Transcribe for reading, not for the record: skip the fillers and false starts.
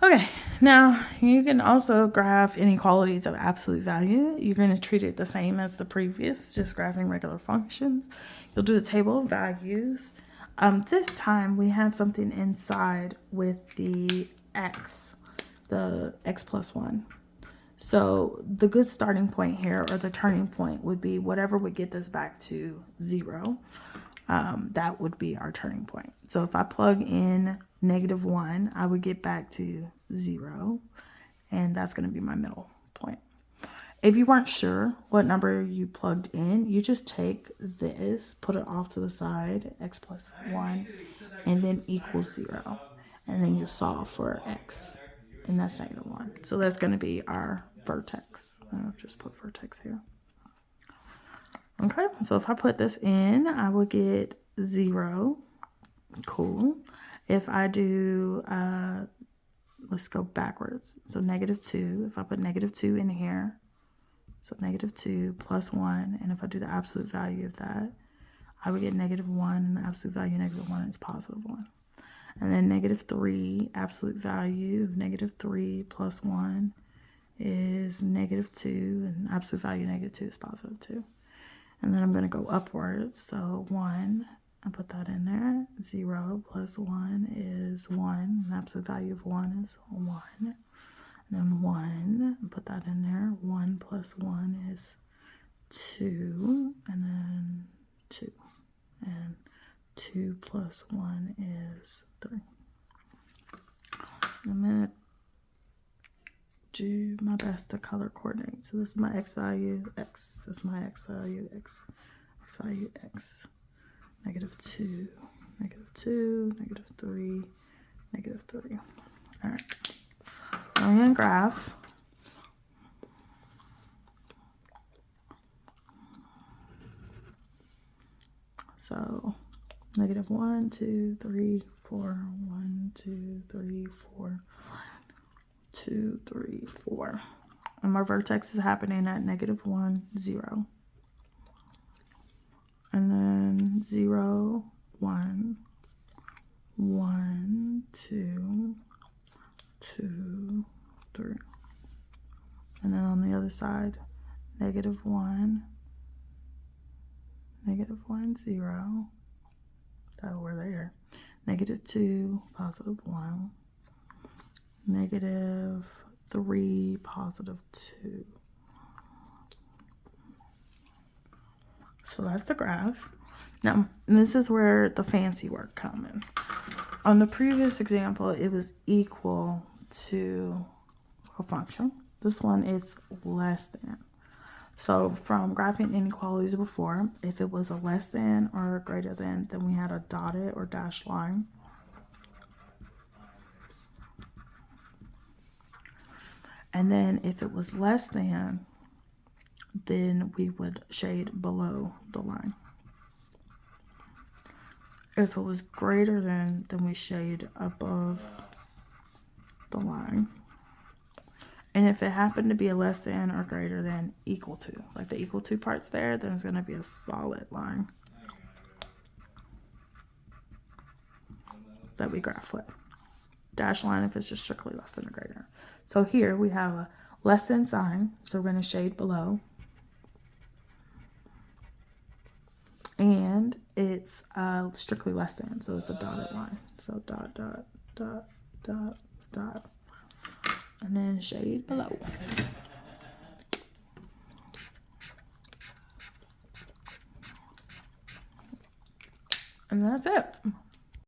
Okay, now you can also graph inequalities of absolute value. You're going to treat it the same as the previous, just graphing regular functions. You'll do the table of values. This time we have something inside with the x plus 1. So the good starting point here, or the turning point, would be whatever would get this back to 0. That would be our turning point. So if I plug in -1, I would get back to 0, and that's going to be my middle point. If you weren't sure what number you plugged in, you just take this, put it off to the side, x plus 1, and then equals 0. And then you solve for x, and that's -1. So that's going to be our vertex. I'll just put vertex here. Okay, so if I put this in, I would get 0. Cool. If I do, let's go backwards. So -2, if I put -2 in here, so -2 plus 1, and if I do the absolute value of that, I would get -1, and the absolute value of -1 is +1. And then -3, absolute value of -3 plus 1 is -2, and absolute value of -2 is +2. And then I'm going to go upwards. So 1, I put that in there. 0 plus 1 is 1. And the absolute value of 1 is 1. And then 1, I put that in there. 1 plus 1 is 2. And then 2. And 2 plus 1 is 3. I'm going to do my best to color coordinate. So this is my x value, x. This is my x value, x. X value, x. -2, -2, -3, -3. All right. I'm going to graph. So -1, 2, 3, 4, 1, 2, 3, 4, 2, 3, 4. And my vertex is happening at -1, 0. And then 0, 1, 1, 2, 2, 3. And then on the other side, -1, -1, 0. Oh, we're there. -2, +1. -3, +2. So that's the graph. Now, this is where the fancy work comes in. On the previous example, it was equal to a function. This one is less than. So from graphing inequalities before, if it was a less than or a greater than, then we had a dotted or dashed line. And then if it was less than, then we would shade below the line. If it was greater than, then we shade above the line. And if it happened to be a less than or greater than equal to, like the equal to part's there, then it's going to be a solid line that we graph with. Dash line if it's just strictly less than or greater. So here we have a less than sign, so we're going to shade below. And it's strictly less than, so it's a dotted line. So dot, dot, dot, dot, dot. And then shade below. And that's it.